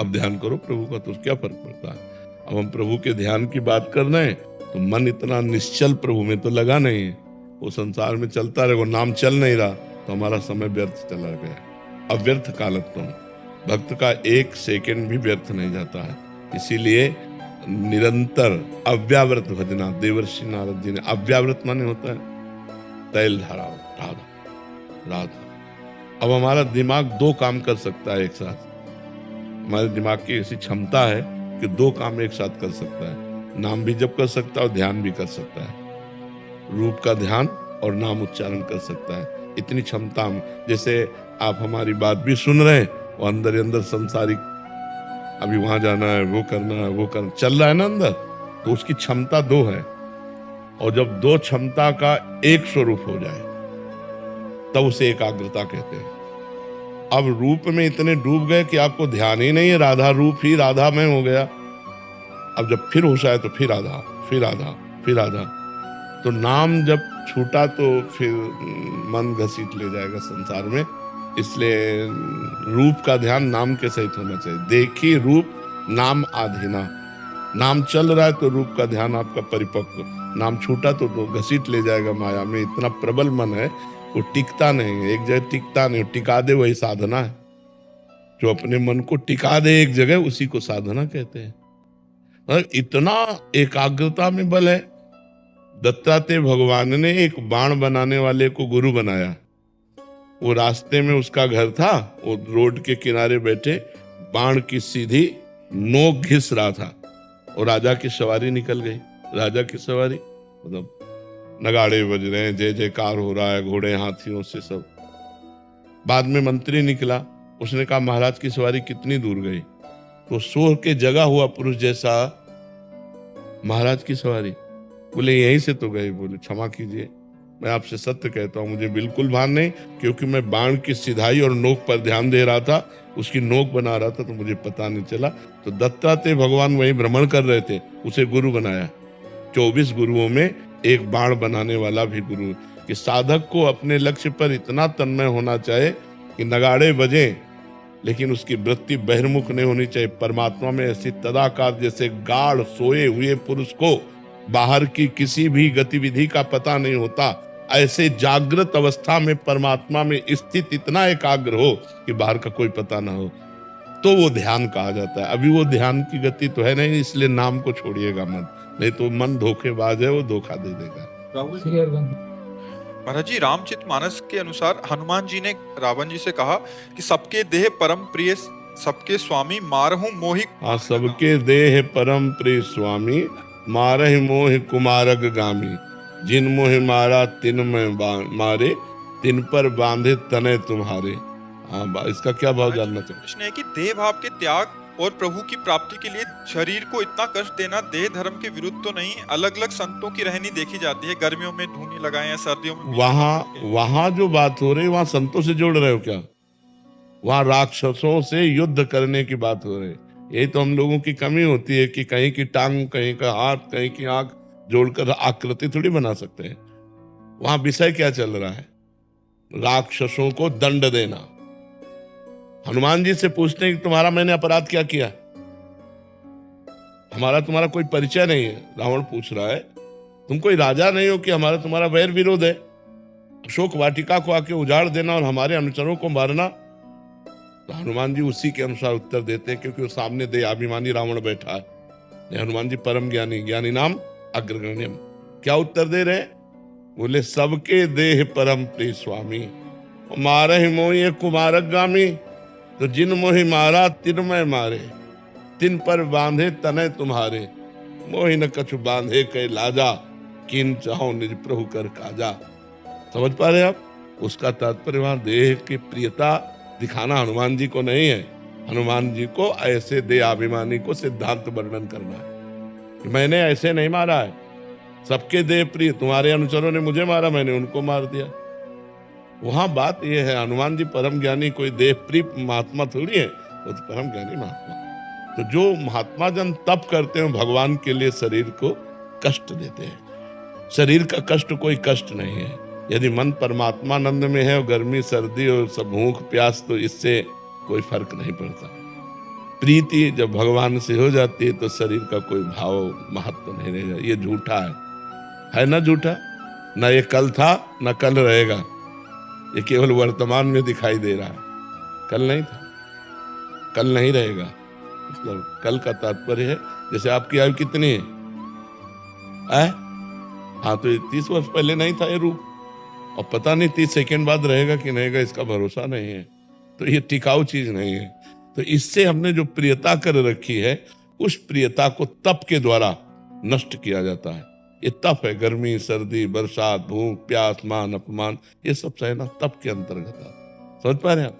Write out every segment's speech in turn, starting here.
अब ध्यान करो प्रभु का, तो क्या फर्क पड़ता है। अब हम प्रभु के ध्यान की बात कर रहे हैं तो मन इतना निश्चल प्रभु में तो लगा नहीं है, वो संसार में चलता रहे, वो नाम चल नहीं रहा तो हमारा समय व्यर्थ चला गया। अव्यर्थ कालत्वम, भक्त का एक सेकंड भी व्यर्थ नहीं जाता है। इसीलिए निरंतर अव्यावृत भजना, देवर्षि नारद जी ने, अव्यावृत माने होता है तैल धारा, राधा राधा। अब हमारा दिमाग दो काम कर सकता है एक साथ, हमारे दिमाग की ऐसी क्षमता है कि दो काम एक साथ कर सकता है, नाम भी जप कर सकता है और ध्यान भी कर सकता है, रूप का ध्यान और नाम उच्चारण कर सकता है। इतनी क्षमता हम, जैसे आप हमारी बात भी सुन रहे हैं और अंदर ही अंदर संसारिक, अभी वहां जाना है, वो करना है, वो करना चल रहा है ना अंदर, तो उसकी क्षमता दो है। और जब दो क्षमता का एक स्वरूप हो जाए तब उसे एकाग्रता कहते हैं। अब रूप में इतने डूब गए कि आपको ध्यान ही नहीं है, राधा रूप ही राधा में हो गया। अब जब फिर होश आए तो फिर राधा, फिर राधा, फिर राधा, तो नाम जब छूटा तो फिर मन घसीट ले जाएगा संसार में। इसलिए रूप का ध्यान नाम के सहित होना चाहिए। देखिए रूप नाम आधीना, नाम चल रहा है तो रूप का ध्यान आपका परिपक्व, नाम छूटा तो घसीट ले जाएगा माया में। इतना प्रबल मन है, वो टिकता नहीं, एक जगह टिकता नहीं, टिका दे वही साधना है। जो अपने मन को टिका दे एक जगह, उसी को साधना कहते हैं। इतना एकाग्रता में बल है। दत्तात्रेय भगवान ने एक बाण बनाने वाले को गुरु बनाया। वो रास्ते में उसका घर था, वो रोड के किनारे बैठे बाण की सीधी नोक घिस रहा था और राजा की सवारी निकल गई। राजा की सवारी मतलब नगाड़े बज रहे हैं, जय जयकार हो रहा है, घोड़े हाथियों से सब। बाद में मंत्री निकला, उसने कहा महाराज की सवारी कितनी दूर गई? तो सो के जगा हुआ पुरुष जैसा, महाराज की सवारी, बोले यहीं से तो गई। बोले क्षमा कीजिए, मैं आपसे सत्य कहता हूं, मुझे बिल्कुल भान नहीं, क्योंकि मैं बाण की सिधाई और नोक पर ध्यान दे रहा था, उसकी नोक बना रहा था, तो मुझे पता नहीं चला। तो दत्तात्रेय भगवान वहीं भ्रमण कर रहे थे, उसे गुरु बनाया। 24 गुरुओं में एक बाण बनाने वाला भी गुरु। कि साधक को अपने लक्ष्य पर इतना तन्मय होना चाहिए कि नगाड़े बजे लेकिन उसकी वृत्ति बहिर्मुख नहीं होनी चाहिए। परमात्मा में ऐसी तदाकार, जैसे गाढ़ सोए हुए पुरुष को बाहर की किसी भी गतिविधि का पता नहीं होता, ऐसे जागृत अवस्था में परमात्मा में स्थित इतना एकाग्र हो कि बाहर का कोई पता ना हो, तो वो ध्यान कहा जाता है। अभी वो ध्यान की गति तो है नहीं, इसलिए नाम को छोड़िएगा मत, नहीं तो मन धोखेबाज है, वो धोखा दे देगा। महाराज जी, रामचरितमानस के अनुसार हनुमान जी ने रावण जी से कहा कि सबके देह परम प्रिय, सबके स्वामी मारहूं मोहि। हाँ, सबके देह परम प्रिय स्वामी मारहि मोहि कुमारग गामी, जिन मोहि मारा तिन में मारे, तिन पर बांधे तने तुम्हारे। हाँ, इसका क्या भाव जानना चाहिए? प्रश्न है कि देह भाव के त्याग और प्रभु की प्राप्ति के लिए शरीर को इतना कष्ट देना देह धर्म के विरुद्ध तो नहीं? अलग अलग संतों की रहनी देखी जाती है, गर्मियों में धूनी लगाएं या सर्दियों में। वहां जो बात हो रही है, वहां संतों से जोड़ रहे हो क्या? वहां राक्षसों से युद्ध करने की बात हो रही है। यही तो हम लोगों की कमी होती है कि कहीं की टांग, कहीं का हाथ, कहीं की आंख जोड़कर आकृति थोड़ी बना सकते हैं। वहां विषय क्या चल रहा है? राक्षसों को दंड देना। हनुमान जी से पूछते हैं कि तुम्हारा मैंने अपराध क्या किया? हमारा तुम्हारा कोई परिचय नहीं है। रावण पूछ रहा है, तुम कोई राजा नहीं हो कि हमारा तुम्हारा वैर विरोध है? अशोक वाटिका को आके उजाड़ देना और हमारे अनुचरों को मारना। तो हनुमान जी उसी के अनुसार उत्तर देते हैं, क्योंकि वो सामने देहाभिमानी रावण बैठा है। हनुमान जी परम ज्ञानी, ज्ञानी नाम अग्रगण्यम। क्या उत्तर दे रहे? बोले सबके देह परम प्रिय स्वामी, मारहि मोहि कुमारक गामी, तो जिन मोहि मारा तिन में मारे, तिन पर बांधे तने तुम्हारे, मोहि न कछु बांधे कै लाजा, किन चाहो निज प्रभु कर काजा। समझ पा रहे आप? उसका तात्पर्य वहां देह की प्रियता दिखाना हनुमान जी को नहीं है। हनुमान जी को ऐसे देहाभिमानी को सिद्धांत वर्णन करना है कि मैंने ऐसे नहीं मारा है, सबके देह प्रिय, तुम्हारे अनुचरों ने मुझे मारा, मैंने उनको मार दिया। वहां बात यह है, हनुमान जी परम ज्ञानी कोई देह प्रिय महात्मा थोड़ी है, वो तो परम ज्ञानी महात्मा। तो जो महात्मा जन तप करते हैं भगवान के लिए शरीर को कष्ट देते हैं। शरीर का कष्ट कोई कष्ट नहीं है। यदि मन परमात्मानंद में है और गर्मी सर्दी और सब भूख प्यास, तो इससे कोई फर्क नहीं पड़ता। प्रीति जब भगवान से हो जाती है तो शरीर का कोई भाव महत्व नहीं रहेगा। ये झूठा है ना झूठा? ना ये कल था ना कल रहेगा, ये केवल वर्तमान में दिखाई दे रहा है। कल नहीं था, कल नहीं रहेगा। मतलब कल का तात्पर्य है जैसे आपकी आयु कितनी है? हाँ, तो 30 वर्ष पहले नहीं था ये रूप, और पता नहीं 30 सेकंड बाद रहेगा कि नहीं रहेगा, इसका भरोसा नहीं है। तो ये टिकाऊ चीज नहीं है। तो इससे हमने जो प्रियता कर रखी है, उस प्रियता को तप के द्वारा नष्ट किया जाता है। ये तप है, गर्मी, सर्दी, बरसात, भूख, प्यास, मान, अपमान, ये सब सहना तप के अंतर्गत आता है। समझ पा रहे हैं आप?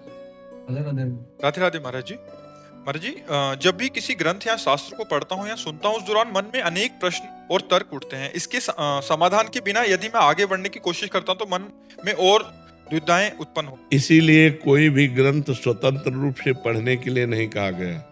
राधे राधे महाराज जी। महाराज जी, जब भी किसी ग्रंथ या शास्त्र को पढ़ता हूँ या सुनता हूँ, उस दौरान मन में अनेक प्रश्न और तर्क उठते हैं। इसके समाधान के बिना यदि मैं आगे बढ़ने की कोशिश करता हूँ तो मन में और दुविधाएं उत्पन्न हो। इसीलिए कोई भी ग्रंथ स्वतंत्र रूप से पढ़ने के लिए नहीं कहा गया,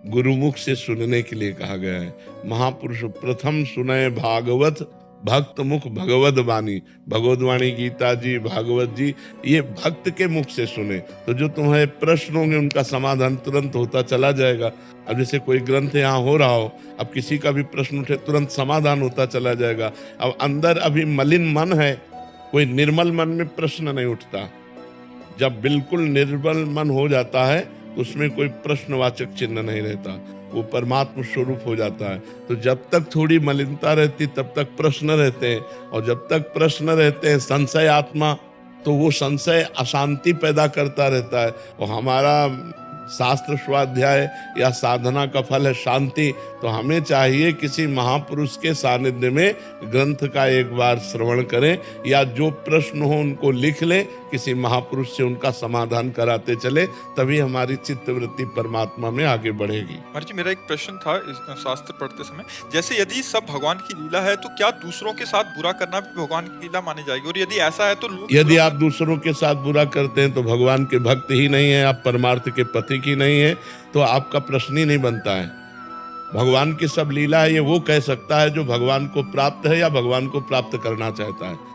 गुरुमुख से सुनने के लिए कहा गया है। महापुरुष प्रथम सुनय भागवत भक्त मुख भगवत वाणी। भगवत वाणी गीता जी, भागवत जी, ये भक्त के मुख से सुने तो जो तुम्हारे प्रश्न होंगे उनका समाधान तुरंत होता चला जाएगा। अब जैसे कोई ग्रंथ यहाँ हो रहा हो, अब किसी का भी प्रश्न उठे तुरंत समाधान होता चला जाएगा। अब अंदर अभी मलिन मन है, कोई निर्मल मन में प्रश्न नहीं उठता। जब बिल्कुल निर्मल मन हो जाता है उसमें कोई प्रश्नवाचक चिन्ह नहीं रहता, वो परमात्मा स्वरूप हो जाता है। तो जब तक थोड़ी मलिनता रहती तब तक प्रश्न रहते हैं, और जब तक प्रश्न रहते हैं संशय आत्मा, तो वो संशय अशांति पैदा करता रहता है। और हमारा शास्त्र स्वाध्याय या साधना का फल है शांति। तो हमें चाहिए किसी महापुरुष के सानिध्य में ग्रंथ का एक बार श्रवण करें, या जो प्रश्न हो उनको लिख लें, किसी महापुरुष से उनका समाधान कराते चले, तभी हमारी चित्तवृत्ति परमात्मा में आगे बढ़ेगी। महाराज जी, मेरा एक प्रश्न था इस शास्त्र पढ़ते समय, जैसे यदि सब भगवान की लीला है तो क्या दूसरों के साथ बुरा करना भी भगवान की लीला मानी जाएगी? और यदि ऐसा है तो यदि आप दूसरों के साथ बुरा करते हैं तो भगवान के भक्त ही नहीं है, आप परमार्थ के पति की नहीं है, तो आपका प्रश्न ही नहीं बनता है। भगवान की सब लीला है, ये वो कह सकता है जो भगवान को प्राप्त है या भगवान को प्राप्त करना चाहता है।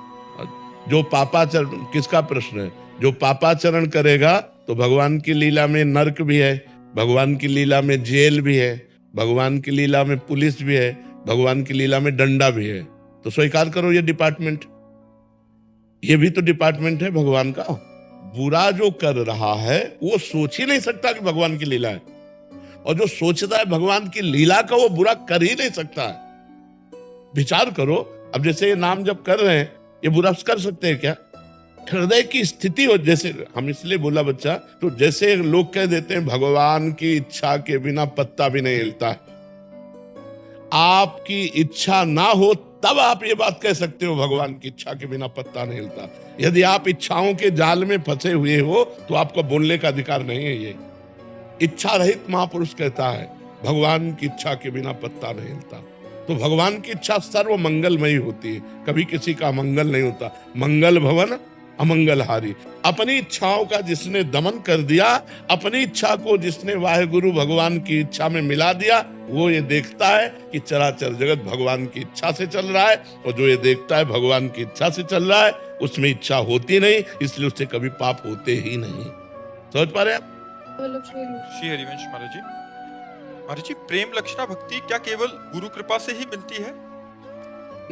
जो पापाचरण, किसका प्रश्न है? जो पापाचरण करेगा तो भगवान की लीला में नरक भी है, भगवान की लीला में जेल भी है, भगवान की लीला में पुलिस भी है, भगवान की लीला में डंडा भी है। तो स्वीकार करो ये डिपार्टमेंट, ये भी तो डिपार्टमेंट है भगवान का। बुरा जो कर रहा है वो सोच ही नहीं सकता कि भगवान की लीला है, और जो सोचता है भगवान की लीला का वो बुरा कर ही नहीं सकता है। विचार करो, अब जैसे ये नाम जब कर रहे हैं, ये बुरा कर सकते हैं क्या? हृदय की स्थिति हो, जैसे हम इसलिए बोला बच्चा, तो जैसे लोग कह देते हैं भगवान की इच्छा के बिना पत्ता भी नहीं हिलता है। आपकी इच्छा ना हो तब आप ये बात कह सकते हो भगवान की इच्छा के बिना पत्ता नहीं हिलता। यदि आप इच्छाओं के जाल में फंसे हुए हो तो आपको बोलने का अधिकार नहीं है। ये इच्छा रहित महापुरुष कहता है भगवान की इच्छा के बिना पत्ता नहीं हिलता। तो भगवान की इच्छा सर्व मंगलमयी होती है, कभी किसी का मंगल नहीं होता। मंगल भवन अमंगलहारी। अपनी इच्छाओं का जिसने दमन कर दिया, अपनी इच्छा को जिसने वाहेगुरु भगवान की इच्छा में मिला दिया, वो ये देखता है कि चराचर जगत भगवान की इच्छा से चल रहा है, और जो ये देखता है भगवान की इच्छा से चल रहा है उसमें इच्छा होती नहीं, इसलिए उससे कभी पाप होते ही नहीं। समझ पा रहे आप? श्री हरिवंश महाराज जी। महाराज जी, प्रेम लक्षणा भक्ति क्या केवल गुरु कृपा से ही मिलती है?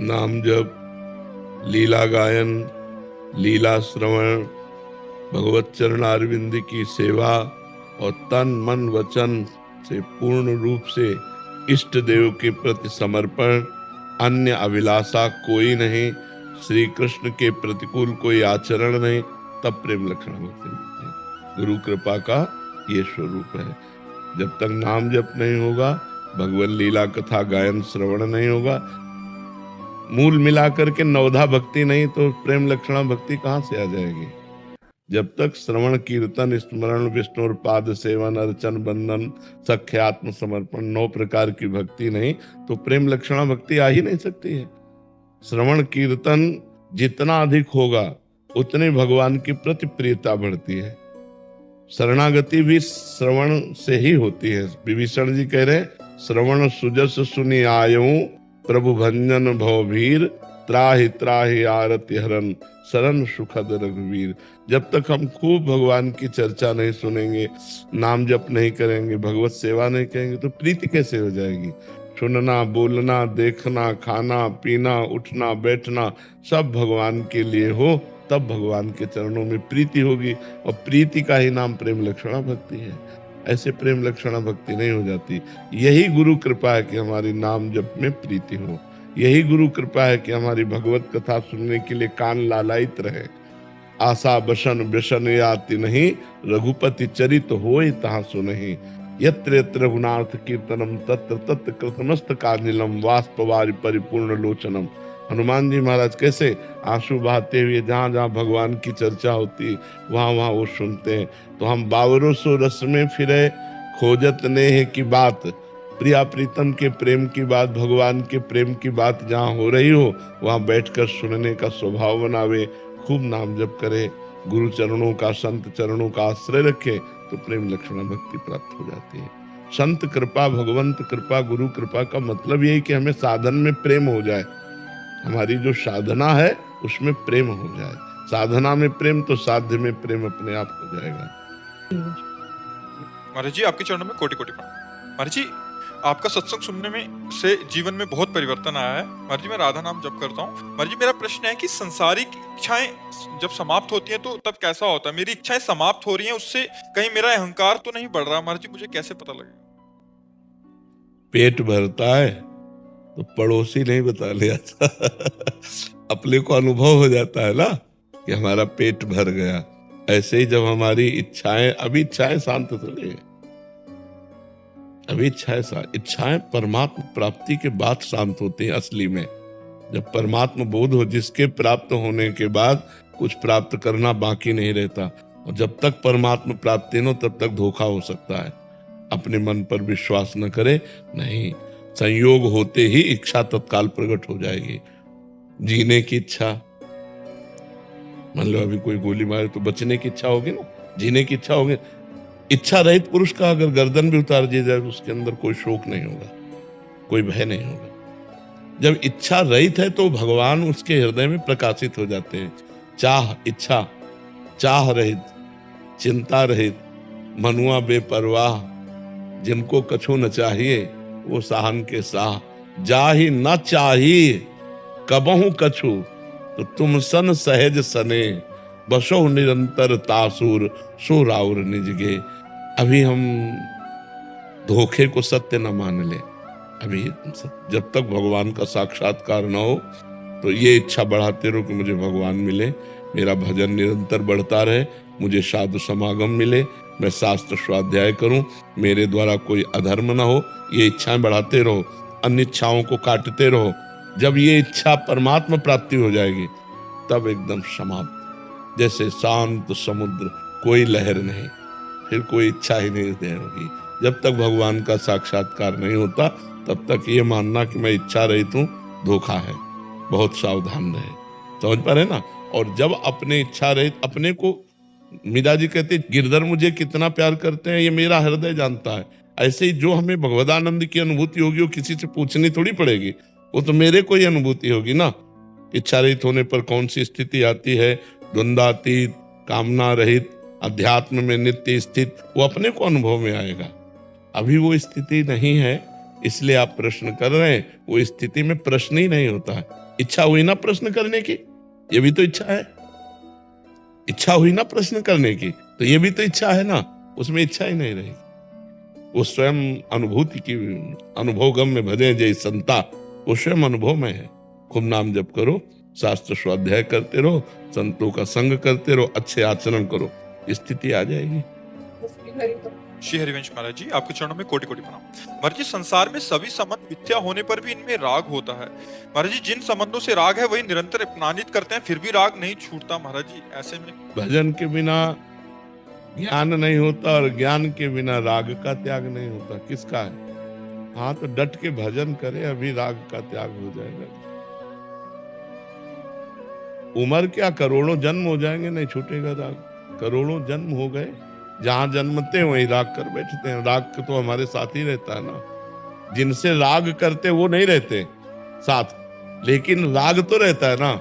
नाम जप, लीला गायन, लीला श्रवण, भगवत चरण अरविंद की सेवा और तन मन वचन से पूर्ण रूप से इष्ट देव के प्रति समर्पण, अन्य अभिलाषा कोई नहीं, श्री कृष्ण के प्रतिकूल कोई आचरण नहीं, तब प्रेम लक्षण भक्ति मिलती है। गुरु कृपा का ये स्वरूप है। जब तक नाम जप नहीं होगा, भगवत लीला कथा गायन श्रवण नहीं होगा, मूल मिलाकर के नवधा भक्ति नहीं, तो प्रेम लक्षणा भक्ति कहाँ से आ जाएगी? जब तक श्रवण कीर्तन स्मरण विष्णु पाद सेवन अर्चन बंधन सख्य आत्म समर्पण 9 प्रकार की भक्ति नहीं, तो प्रेम लक्षणा भक्ति आ ही नहीं सकती है। श्रवण कीर्तन जितना अधिक होगा उतनी भगवान की प्रति प्रियता बढ़ती है। शरणागति भी श्रवण से ही होती है। विभीषण जी कह रहे, श्रवण सुजस सुनि आयऊं प्रभु भंजन भवभीर त्राहि त्राहि आरति हरन शरण सुखद रघुवीर। जब तक हम खूब भगवान की चर्चा नहीं सुनेंगे, नाम जप नहीं करेंगे, भगवत सेवा नहीं करेंगे, तो प्रीति कैसे हो जाएगी? सुनना, बोलना, देखना, खाना, पीना, उठना, बैठना सब भगवान के लिए हो, तब भगवान के चरणों में प्रीति होगी। और प्रीति का ही नाम प्रेम लक्षणा भक्ति है। ऐसे प्रेम लक्षणा भक्ति नहीं हो जाती। यही गुरु कृपा है कि हमारी नाम जप में प्रीति हो। यही गुरु कृपा है कि हमारी भगवत कथा सुनने के लिए कान लालायित रहे। आशा बसन व्यसन याति नहीं, रघुपति चरित होय तहाँ सुनहि। यत्र यत्र रघुनाथ कीर्तनम तत्र तत्र कृतमस्त कांजलम वाष्पवारि परिपूर्ण लोचनम। हनुमान जी महाराज कैसे आंसू बहाते हुए जहां जहां भगवान की चर्चा होती वहां वहां वो सुनते हैं। तो हम बावरों सो रस में फिरे, खोजत नेह की बात। प्रिया प्रीतम के प्रेम की बात, भगवान के प्रेम की बात जहाँ हो रही हो वहां बैठकर सुनने का स्वभाव बनावे, खूब नाम जप करे, गुरु चरणों का, संत चरणों का आश्रय रखे, तो प्रेम लक्षणा भक्ति प्राप्त हो जाती है। संत कृपा, भगवंत कृपा, गुरु कृपा का मतलब यही कि हमें साधन में प्रेम हो जाए। हमारी जो साधना है उसमें प्रेम हो जाए। साधना में प्रेम तो साध्य में प्रेम अपने आप हो जाएगा। महाराज जी आपके चरणों में कोटि कोटि प्रणाम। महाराज जी आपका सत्संग सुनने में से जीवन में बहुत परिवर्तन आया है। महाराज जी मैं राधा नाम जप करता हूँ। महाराज जी मेरा प्रश्न है कि संसारिक इच्छाएं जब समाप्त होती हैं तो तब कैसा होता है? मेरी इच्छाएं समाप्त हो रही हैं, उससे कहीं मेरा अहंकार तो नहीं बढ़ रहा? महाराज जी मुझे कैसे पता लगेगा? पेट भरता है तो पड़ोसी नहीं बता लिया था अपने को अनुभव हो जाता है ना कि हमारा पेट भर गया। ऐसे ही जब हमारी इच्छाएं, अभी इच्छाएं शांत तो नहीं है, अभी इच्छाएं परमात्मा प्राप्ति के बाद शांत होती हैं असली में। जब परमात्मा बोध हो, जिसके प्राप्त होने के बाद कुछ प्राप्त करना बाकी नहीं रहता। और जब तक परमात्मा प्राप्ति न हो तब तक धोखा हो सकता है। अपने मन पर विश्वास न करे, नहीं, संयोग होते ही इच्छा तत्काल प्रकट हो जाएगी। जीने की इच्छा, मान लो अभी कोई गोली मारे तो बचने की इच्छा होगी ना, जीने की इच्छा होगी। इच्छा रहित पुरुष का अगर गर्दन भी उतार दी जाए तो उसके अंदर कोई शोक नहीं होगा, कोई भय नहीं होगा। जब इच्छा रहित है तो भगवान उसके हृदय में प्रकाशित हो जाते हैं। चाह, इच्छा, चाह रहित, चिंता रहित, मनुआ बेपरवाह, जिनको कछु न चाहिए वो साहन के साह। जाहि न चाहिए कबहु कछु, तो तुम सन सहज सने, बसो निरंतर तासुर, सो राउर निजगे। अभी हम धोखे को सत्य न मान ले। अभी जब तक भगवान का साक्षात्कार न हो तो ये इच्छा बढ़ाते रहो कि मुझे भगवान मिले, मेरा भजन निरंतर बढ़ता रहे, मुझे साधु समागम मिले, मैं शास्त्र स्वाध्याय करूं, मेरे द्वारा कोई अधर्म ना हो। ये इच्छाएं बढ़ाते रहो, अन्य इच्छाओं को काटते रहो। जब ये इच्छा परमात्मा प्राप्ति हो जाएगी तब एकदम समाप्त, जैसे शांत समुद्र, कोई लहर नहीं, फिर कोई इच्छा ही नहीं होगी। जब तक भगवान का साक्षात्कार नहीं होता तब तक ये मानना कि मैं इच्छा रहित हूं, धोखा है। बहुत सावधान रहे, समझ पा रहे ना। और जब अपने इच्छा रहित, अपने को, मीरा जी कहते गिरधर मुझे कितना प्यार करते हैं ये मेरा हृदय जानता है। ऐसे ही जो हमें भगवदानंद की अनुभूति होगी वो किसी से पूछनी थोड़ी पड़ेगी, वो तो मेरे को ही अनुभूति होगी ना। इच्छा रहित होने पर कौन सी स्थिति आती है? द्वंद्वातीत, कामना रहित, अध्यात्म में नित्य स्थित, वो अपने को अनुभव में आएगा। अभी वो स्थिति नहीं है, इसलिए आप प्रश्न कर रहे हैं। वो स्थिति में प्रश्न ही नहीं होता है। इच्छा हुई ना प्रश्न करने की, ये भी तो इच्छा है। इच्छा हुई ना प्रश्न करने की, तो ये भी तो इच्छा है ना। उसमें इच्छा ही नहीं रहेगी। वो स्वयं अनुभूति की, अनुभव गम में भजे जय संता, वो स्वयं अनुभव में है। खूब नाम जप करो, शास्त्र स्वाध्याय करते रहो, संतों का संग करते रहो, अच्छे आचरण करो, स्थिति आ जाएगी। श्री हरिवंश महाराज जी आपके चरणों में कोटि कोटि प्रणाम। महाराज जी संसार में सभी संबंध मिथ्या होने पर भी इनमें राग होता है। महाराज जी जिन संबंधों से राग है वही निरंतर अपमानित करते हैं, फिर भी राग नहीं छूटता। महाराज जी ऐसे में भजन के बिना ज्ञान नहीं होता और ज्ञान के बिना राग का त्याग नहीं होता। किसका है? हाँ, तो डट के भजन करे, अभी राग का त्याग हो जाएगा। उम्र क्या, करोड़ों जन्म हो जाएंगे, नहीं छूटेगा राग। करोड़ों जन्म हो गए, जहां जन्मते वहीं राग कर बैठते हैं। राग तो हमारे साथ ही रहता है ना। जिनसे राग करते वो नहीं रहते साथ, लेकिन राग तो रहता है ना।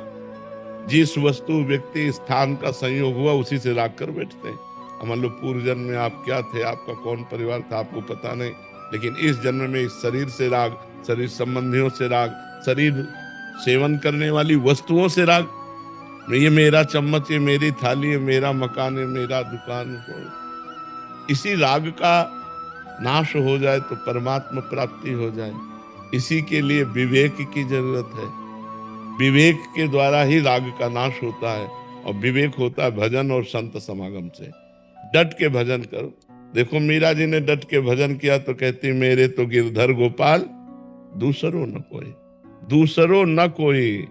जिस वस्तु व्यक्ति स्थान का संयोग हुआ उसी से राग कर बैठते हैं। अब मान लो पूर्व जन्म में आप क्या थे, आपका कौन परिवार था, आपको पता नहीं, लेकिन इस जन्म में इस शरीर से राग, शरीर संबंधियों से राग, शरीर सेवन करने वाली वस्तुओं से राग, ये मेरा चम्मच, ये मेरी थाली, ये मेरा मकान, ये मेरा दुकान। इसी राग का नाश हो जाए तो परमात्मा प्राप्ति हो जाए। इसी के लिए विवेक की जरूरत है। विवेक के द्वारा ही राग का नाश होता है, और विवेक होता है भजन और संत समागम से। डट के भजन करो। देखो मीरा जी ने डट के भजन किया तो कहती मेरे तो गिरधर गोपाल दूसरो न कोई, दूसरो न कोई।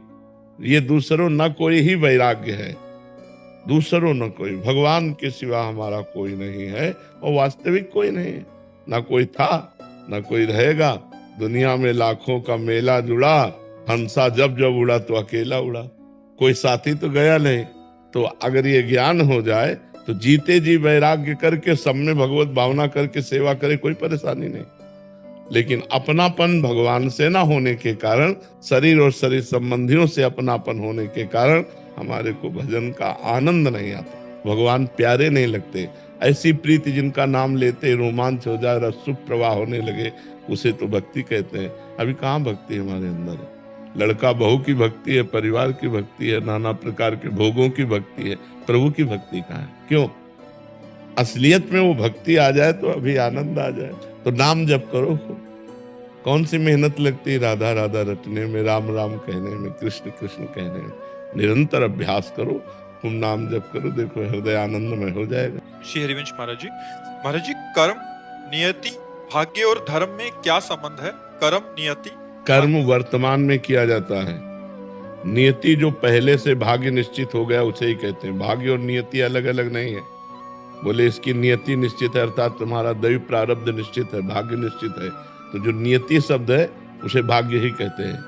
ये दूसरो न कोई ही वैराग्य है। दूसरो न कोई, भगवान के सिवा हमारा कोई नहीं है, और वास्तविक कोई नहीं है। ना कोई था, ना कोई रहेगा। दुनिया में लाखों का मेला जुड़ा, हंसा जब जब उड़ा तो अकेला उड़ा। कोई साथी तो गया नहीं। तो अगर ये ज्ञान हो जाए तो जीते जी वैराग्य करके सब में भगवत भावना करके सेवा करे, कोई परेशानी नहीं। लेकिन अपनापन भगवान से ना होने के कारण, शरीर और शरीर संबंधियों से अपनापन होने के कारण हमारे को भजन का आनंद नहीं आता, भगवान प्यारे नहीं लगते। ऐसी प्रीति जिनका नाम लेते रोमांच हो जाए, रसुख प्रवाह होने लगे, उसे तो भक्ति कहते हैं। अभी कहाँ भक्ति हमारे अंदर है? लड़का बहू की भक्ति है, परिवार की भक्ति है, नाना प्रकार के भोगों की भक्ति है, प्रभु की भक्ति कहाँ है? क्यों? असलियत में वो भक्ति आ जाए तो अभी आनंद आ जाए। तो नाम जप करो। कौन सी मेहनत लगती है राधा राधा रटने में, राम राम कहने में, कृष्ण कृष्ण कहने में? निरंतर अभ्यास करो, तुम नाम जप करो, देखो हृदय आनंदमय हो जाएगा। श्री हरिवंश महाराज जी, कर्म, नियति, भाग्य और धर्म में क्या संबंध है? कर्म, नियति, कर्म वर्तमान में किया जाता है। नियति जो पहले से भाग्य निश्चित हो गया उसे ही कहते हैं। भाग्य और नियति अलग अलग नहीं है। बोले इसकी नियति निश्चित है, अर्थात तुम्हारा दैव प्रारब्ध निश्चित है, भाग्य निश्चित है। तो जो नियति शब्द है उसे भाग्य ही कहते हैं,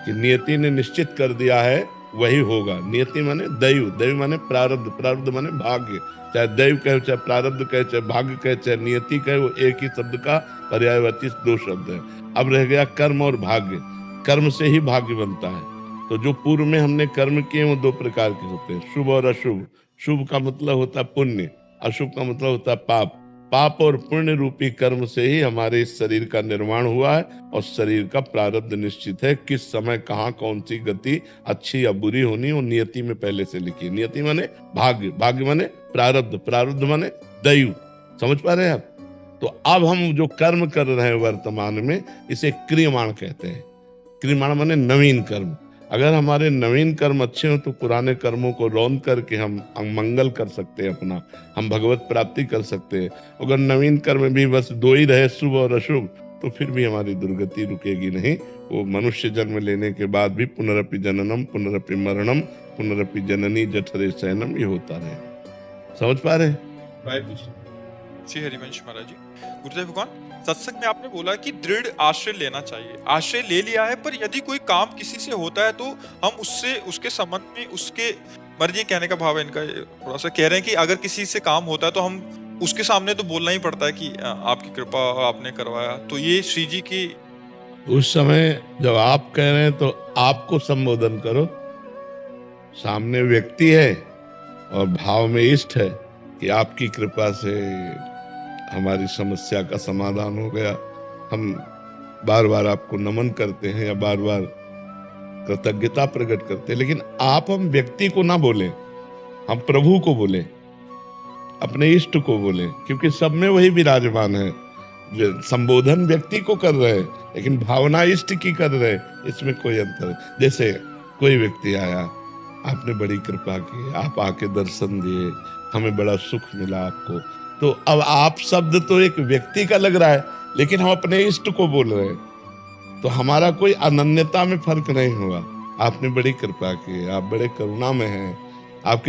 कि नियति ने निश्चित कर दिया है वही होगा। नियति माने दैव, दैव माने प्रारब्ध, प्रारब्ध माने भाग्य। चाहे दैव कहे, चाहे प्रारब्ध कहे, चाहे भाग्य कहे, चाहे नियति कहे, वो एक ही शब्द का पर्यायवाची दो शब्द है। अब रह गया कर्म और भाग्य। कर्म से ही भाग्य बनता है। तो जो पूर्व में हमने कर्म किए वो दो प्रकार के होते हैं, शुभ और अशुभ। शुभ का मतलब होता है पुण्य, अशुभ का मतलब होता है पाप। पाप और पुण्य रूपी कर्म से ही हमारे इस शरीर का निर्माण हुआ है, और शरीर का प्रारब्ध निश्चित है। किस समय कहाँ कौन सी गति अच्छी या बुरी होनी, वो नियति में पहले से लिखी। नियति माने भाग्य, भाग्य माने प्रारब्ध, प्रारब्ध माने दैव। समझ पा रहे हैं आप? तो अब हम जो कर्म कर रहे हैं वर्तमान में, इसे क्रियमाण कहते हैं। क्रियमाण माने नवीन कर्म। अगर हमारे नवीन कर्म अच्छे हो तो पुराने कर्मों को रौंद करके हम मंगल कर सकते हैं अपना, हम भगवत प्राप्ति कर सकते हैं। अगर नवीन कर्म भी बस दो ही रहे, शुभ और अशुभ, तो फिर भी हमारी दुर्गति रुकेगी नहीं। वो मनुष्य जन्म लेने के बाद भी पुनरपि जननम पुनरपि मरणम पुनरपि जननी जठरे शयनम, ये होता रहे। समझ पा रहे हैं? श्री हरिवंश महाराज जी, गुरुदेव भगवान, सत्संग में आपने बोला कि दृढ़ आश्रय लेना चाहिए। आश्रय ले लिया है, पर यदि कोई काम किसी से होता है तो हम उससे, उसके संबंध में, उसके मर्जी कहने का भाव है इनका, थोड़ा सा कह रहे हैं कि अगर किसी से काम होता है तो हम उसके सामने तो बोलना ही पड़ता है कि आपकी कृपा, आपने करवाया। तो ये श्री जी की उस समय जब आप कह रहे हैं तो आपको संबोधन करो। सामने व्यक्ति है और भाव में इष्ट है कि आपकी कृपा से हमारी समस्या का समाधान हो गया। हम बार बार आपको नमन करते हैं या बार बार कृतज्ञता प्रकट करते हैं। लेकिन आप हम व्यक्ति को ना बोले, हम प्रभु को बोले, अपने इष्ट को बोले, क्योंकि सब में वही विराजमान है। संबोधन व्यक्ति को कर रहे हैं लेकिन भावना इष्ट की कर रहे हैं, इसमें कोई अंतर। जैसे कोई व्यक्ति आया, आपने बड़ी कृपा की, आप आके दर्शन दिए, हमें बड़ा सुख मिला आपको। तो अब आप शब्द तो एक व्यक्ति का लग रहा है, लेकिन हम अपने इष्ट को बोल रहे हैं, तो हमारा कोई अनन्यता में फर्क नहीं हुआ। आपने बड़ी कृपा की, आप बड़े करुणा में हैं, आपके